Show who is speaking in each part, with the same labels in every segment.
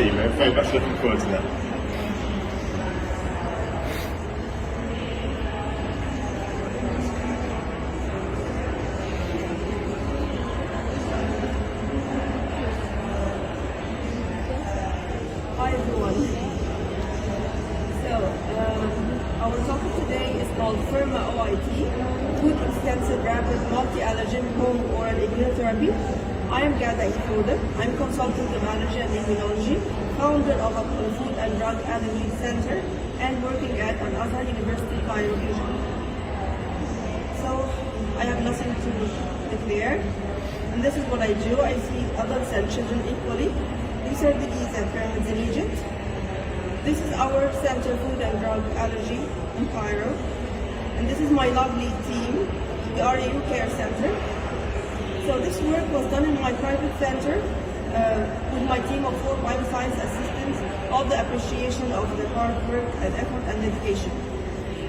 Speaker 1: team. I'm very much looking forward to that.
Speaker 2: Hi everyone. So, our topic today is called FERMAH-OIT, Food Extensive Rapid Multi-Allergen Home Oral Immunotherapy. I am Ghada Fouda. I'm consultant of allergy and immunology, founder of a Food and Drug Allergy Center, and working at Azhar University, Cairo, Egypt. So, I have nothing to declare, and this is what I do. I see adults and children equally. These are the E's and pyramids in Egypt. This is our center, Food and Drug Allergy in Cairo. And this is my lovely team, the RAU Care Center. So this work was done in my private center with my team of 4 bioscience assistants, all the appreciation of their hard work and effort and dedication.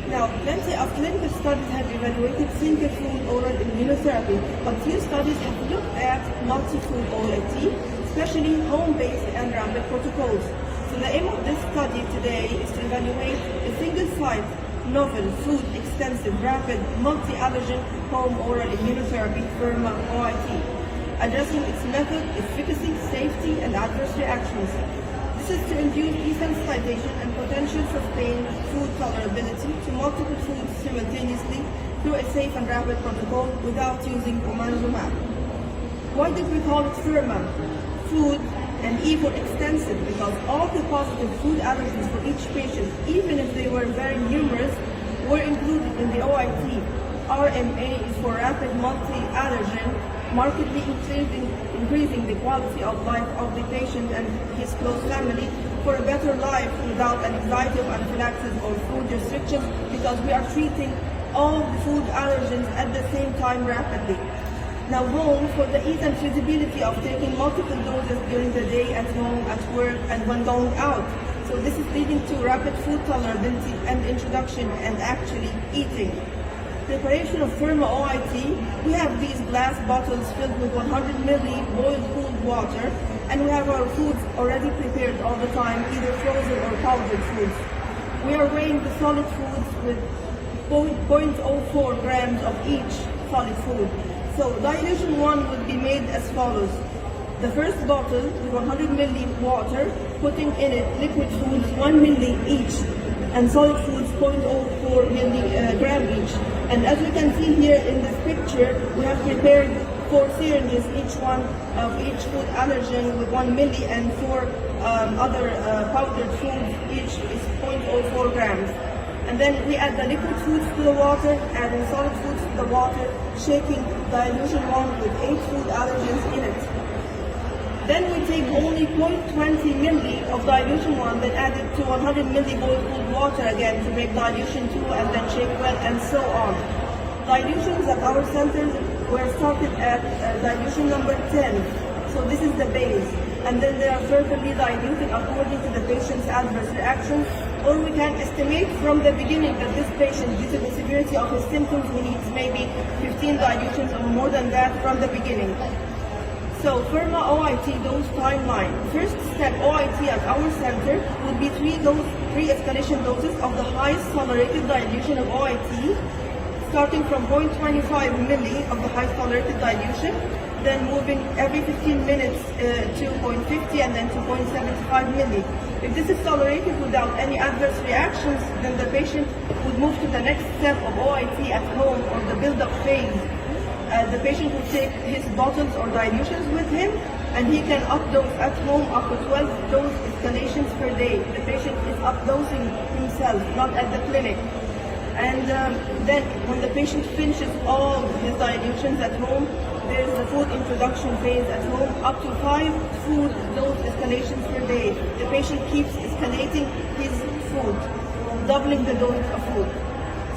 Speaker 2: Now, plenty of clinical studies have evaluated single food oral immunotherapy, but few studies have looked at multi-food OIT, especially home-based and rapid protocols. So the aim of this study today is to evaluate a single-site, novel, food, extensive, rapid, multi-allergen home oral immunotherapy, FERMAH-OIT, addressing its method, efficacy, safety, and adverse reactions. This is to induce desensitization and potential sustained food tolerability to multiple foods simultaneously through a safe and rapid protocol without using omalizumab. Why did we call it FERMAH? Food, and E for extensive, because all the positive food allergens for each patient, even if they were very numerous, were included in the OIT. RMA is for rapid multi-allergen, markedly increasing the quality of life of the patient and his close family for a better life without anxiety of anaphylaxis or food restrictions, because we are treating all the food allergens at the same time rapidly. Now home, for the ease and feasibility of taking multiple doses during the day, at home, at work, and when going out. So this is leading to rapid food tolerability and introduction and actually eating. Preparation of FERMAH-OIT, we have these glass bottles filled with 100 ml boiled cooled water, and we have our foods already prepared all the time, either frozen or powdered foods. We are weighing the solid foods with 0.04 grams of each solid food. So dilution 1 would be made as follows. The first bottle with 100 ml water, putting in it liquid foods 1 ml each, and solid foods 0.04 milligram each. And as we can see here in this picture, we have prepared 4 syringes, each one of each food allergen with 1 ml, and 4 other powdered foods, each is 0.04 grams. And then we add the liquid foods to the water, adding solid foods to the water, shaking dilution 1 with 8 food allergens in it. Then we take only 0.20 ml of dilution 1, then add it to 100 ml boiled cooled water again to make dilution 2, and then shake well, and so on. Dilutions at our centers were started at dilution number 10. So this is the base. And then they are further diluted according to the patient's adverse reactions, or we can estimate from the beginning that this patient, due to the severity of his symptoms, he needs maybe 15 dilutions or more than that from the beginning. So FERMAH-OIT dose timeline. First step OIT at our center would be 3 escalation doses of the highest tolerated dilution of OIT, starting from 0.25 ml of the highest tolerated dilution, then moving every 15 minutes to 0.50 and then to 0.75 ml. If this is tolerated without any adverse reactions, then the patient would move to the next step of OIT at home, or the build-up phase. The patient would take his bottles or dilutions with him, and he can up-dose at home up to 12 dose escalations per day. The patient is up-dosing himself, not at the clinic. And then when the patient finishes all his dilutions at home, there is the food introduction phase at home, up to 5 food dose escalations per day. The patient keeps escalating his food, doubling the dose of food.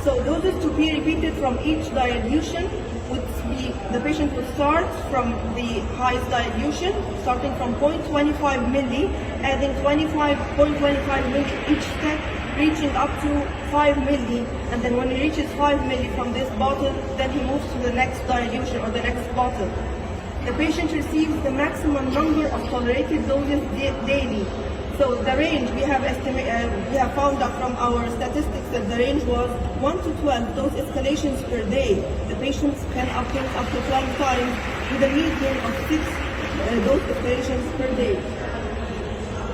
Speaker 2: So doses to be repeated from each dilution would be, the patient would start from the highest dilution, starting from 0.25 ml, adding 0.25 ml each step, reaching up to 5 ml, and then when he reaches 5 ml from this bottle, then he moves to the next dilution or the next bottle. The patient receives the maximum number of tolerated doses daily, So the range we have found out from our statistics that the range was 1 to 12 dose escalations per day. The patients can obtain up to 12 times with a median of 6 dose escalations per day.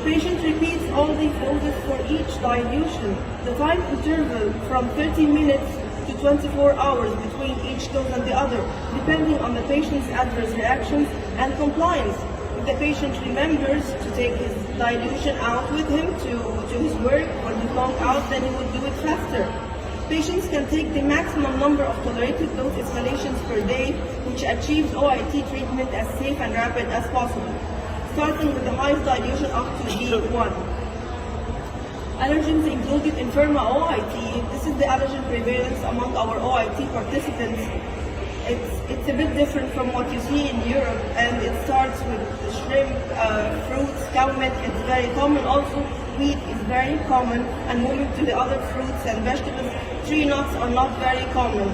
Speaker 2: Patient repeats all these doses for each dilution. The time interval from 30 minutes to 24 hours between each dose and the other, depending on the patient's adverse reactions and compliance. If the patient remembers to take his dilution out with him to his work when he's long out, then he would do it faster. Patients can take the maximum number of tolerated dose escalations per day, which achieves OIT treatment as safe and rapid as possible, starting with the highest dilution up to D1. Allergens included in FERMAH-OIT. This is the allergen prevalence among our OIT participants. It's a bit different from what you see in Europe, and it starts with shrimp, fruits, cow milk. It's very common. Also, wheat is very common, and moving to the other fruits and vegetables, tree nuts are not very common.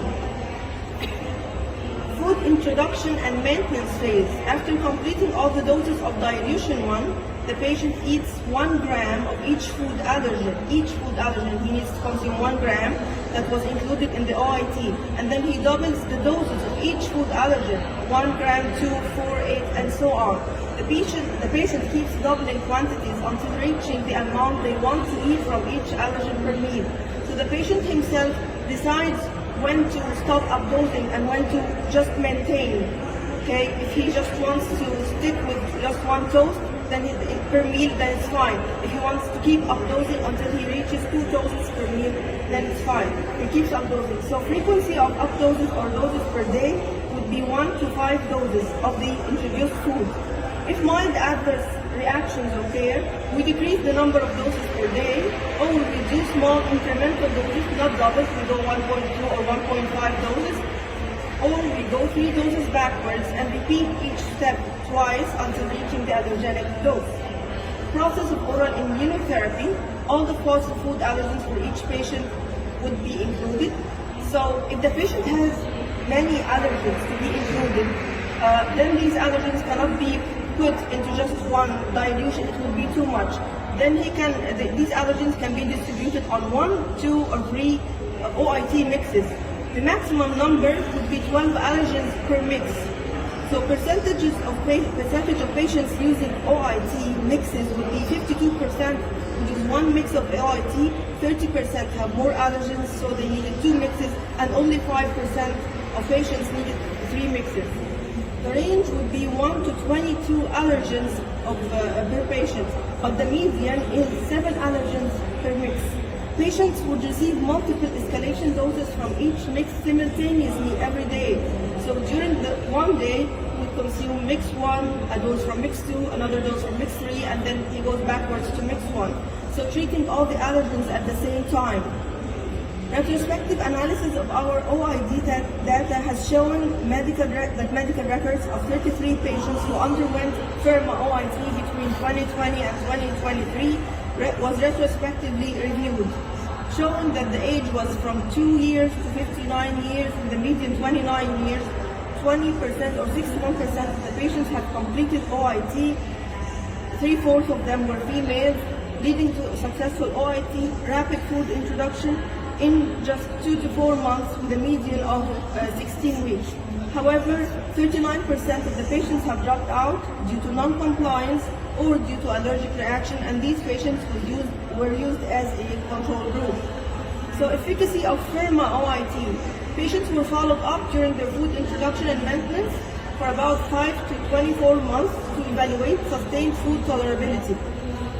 Speaker 2: Food introduction and maintenance phase. After completing all the doses of dilution 1, the patient eats 1 gram of each food allergen. Each food allergen, he needs to consume 1 gram that was included in the OIT. And then he doubles the doses of each food allergen, 1 gram, 2, 4, 8, and so on. The patient keeps doubling quantities until reaching the amount they want to eat from each allergen per meal. So the patient himself decides when to stop updosing and when to just maintain. Okay, if he just wants to stick with just 1 toast, then per meal, then it's fine. If he wants to keep updosing until he reaches 2 doses per meal, then it's fine. He keeps updosing. So frequency of updoses or doses per day would be 1 to 5 doses of the introduced food. If mild adverse reactions occur, we decrease the number of doses per day, or we reduce small incremental doses, not doubles, we go 1.2 or 1.5 doses, or we go 3 doses backwards and repeat each step twice until reaching the allergenic dose. Process of oral immunotherapy. All the possible food allergens for each patient would be included. So if the patient has many allergens to be included, then these allergens cannot be put into just 1 dilution. It would be too much. Then these allergens can be distributed on 1, 2, or 3 OIT mixes. The maximum number would be 12 allergens per mix. So percentage of patients using OIT mixes would be 52%, which is 1 mix of OIT. 30% have more allergens, so they needed 2 mixes, and only 5% of patients needed 3 mixes. The range would be 1 to 22 allergens per patient, but the median is 7 allergens per mix. Patients would receive multiple escalation doses from each mix simultaneously every day. So during the 1 day, we consume mix 1, a dose from mix 2, another dose from mix 3, and then he goes backwards to mix 1. So treating all the allergens at the same time. Retrospective analysis of our OIT data has shown medical records of 33 patients who underwent FERMAH-OIT between 2020 and 2023 was retrospectively reviewed, showing that the age was from 2 years to 59 years, with the median 29 years. 20% or 61% of the patients have completed OIT. 3/4 of them were females, leading to a successful OIT rapid food introduction in just 2 to 4 months, with a median of 16 weeks. However, 39% of the patients have dropped out due to non-compliance or due to allergic reaction, and these patients were used as a control group. So efficacy of FERMAH-OIT. Patients were followed up during their food introduction and maintenance for about 5 to 24 months to evaluate sustained food tolerability.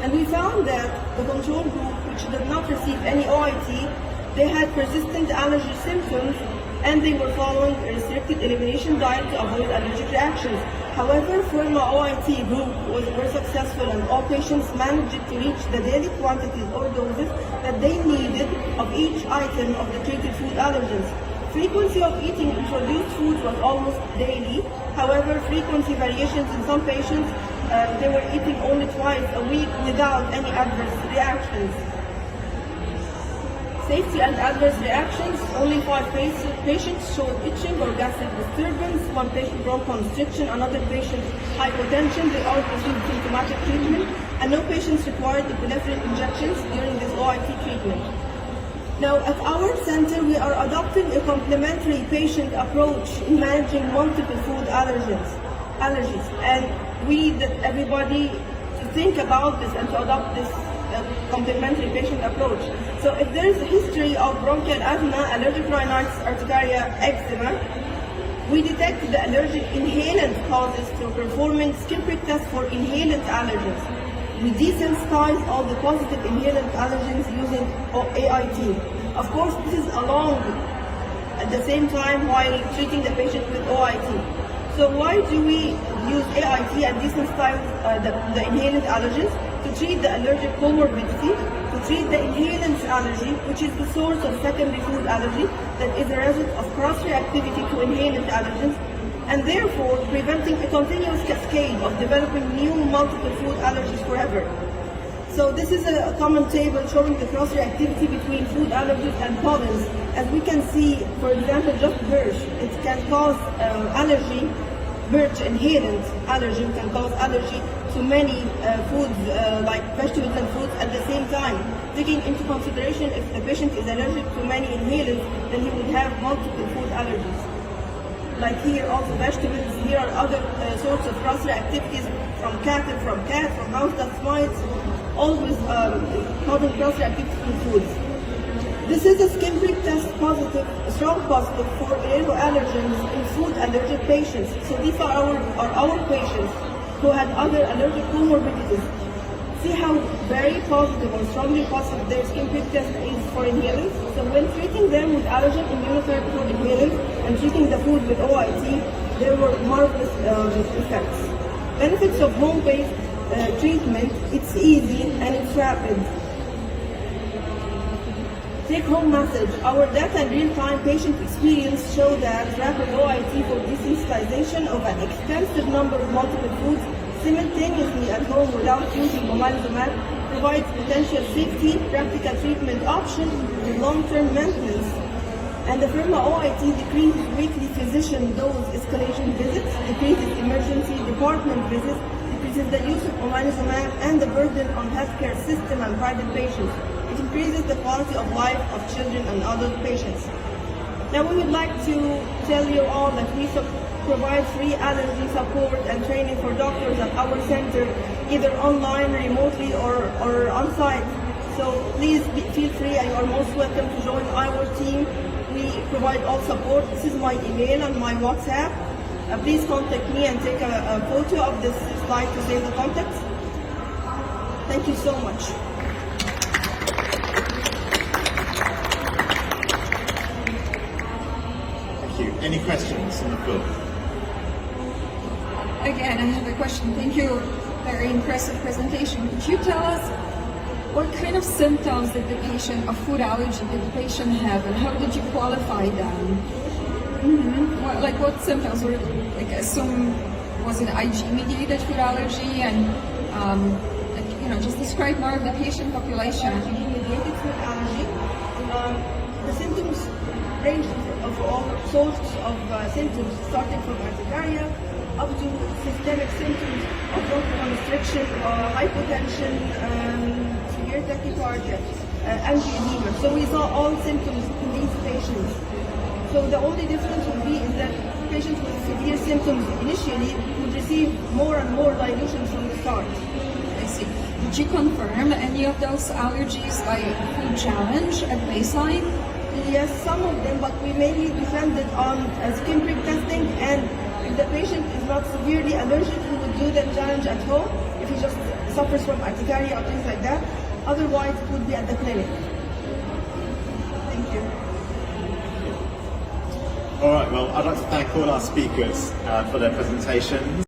Speaker 2: And we found that the control group, which did not receive any OIT, they had persistent allergy symptoms, and they were following a restricted elimination diet to avoid allergic reactions. However, FERMAH-OIT group were successful, and all patients managed to reach the daily quantities or doses that they needed of each item of the treated food allergens. Frequency of eating introduced foods was almost daily. However, frequency variations in some patients, they were eating only twice a week without any adverse reactions. Safety and adverse reactions. Only 5 patients showed itching or gastric disturbance. 1 patient bronchoconstriction, another patient hypotension. They all received symptomatic treatment. and no patients required epinephrine injections during this OIT treatment. Now, at our center, we are adopting a complementary patient approach in managing multiple food allergies, and we need everybody to think about this and to adopt this complementary patient approach. So if there is a history of bronchial asthma, allergic rhinitis, urticaria, eczema, we detect the allergic inhalant causes through performing skin prick tests for inhalant allergens. We desensitize all the positive inhalant allergens using AIT. Of course, this is along at the same time while treating the patient with OIT. So why do we use AIT and desensitize the inhalant allergens? To treat the allergic comorbidity, to treat the inhalant allergy, which is the source of secondary food allergy that is a result of cross-reactivity to inhalant allergens, and therefore preventing a continuous cascade of developing new multiple food allergies forever. So this is a common table showing the cross-reactivity between food allergies and pollens. As we can see, for example, just birch, it can cause allergy. Birch inhalant allergen can cause allergy to many foods like vegetables and fruits at the same time. Taking into consideration if the patient is allergic to many inhalants, then he would have multiple food allergies. Like here, also vegetables, here are other sorts of cross-reactivities from cattle, from cats, from house dust mites, always causing cross-reactivity in foods. This is a skin prick test positive, a strong positive for allergens in food allergic patients. So these are our patients who had other allergic comorbidities. See how very positive or strongly positive their skin prick test is for inhalants. So when treating them with allergen immunotherapy for inhalants and treating the food with OIT, there were marvelous effects. Benefits of home-based treatment, it's easy and it's rapid. Take-home message. Our data and real-time patient experience show that rapid OIT for desensitization of an extensive number of multiple foods simultaneously at home without using omalizumab provides potential safety, practical treatment option, and long-term maintenance. And the FERMAH-OIT decreases weekly physician dose escalation visits, decreases emergency department visits, decreases the use of omalizumab and the burden on healthcare system and private patients. It increases the quality of life of children and adult patients. Now we would like to tell you all that we provide free allergy support and training for doctors at our center, either online, remotely, or on site. So please feel free and you are most welcome to join our team. We provide all support. This is my email and my WhatsApp. Please contact me and take a photo of this slide to save the contacts. Thank you so much.
Speaker 1: Any questions on the floor?
Speaker 3: Again, I have a question. Thank you. Very impressive presentation. Could you tell us what kind of symptoms did the patient of food allergy did the patient have, and how did you qualify them? What symptoms were assume was it IG-mediated food allergy, and just describe more of the patient population.
Speaker 2: IG-mediated food allergy. The symptoms range of all sorts of symptoms, starting from urticaria up to systemic symptoms of bronchoconstriction, hypotension, severe tachycardia, angioedema. So we saw all symptoms in these patients. So the only difference would be is that patients with severe symptoms initially would receive more and more dilution from the start.
Speaker 3: I see. Did you confirm any of those allergies like food challenge at baseline?
Speaker 2: Yes, some of them, but we mainly depended on skin prick testing, and if the patient is not severely allergic, we would do the challenge at home if he just suffers from urticaria or things like that. Otherwise, it would be at the clinic. Thank you.
Speaker 1: All right, well, I'd like to thank all our speakers for their presentations.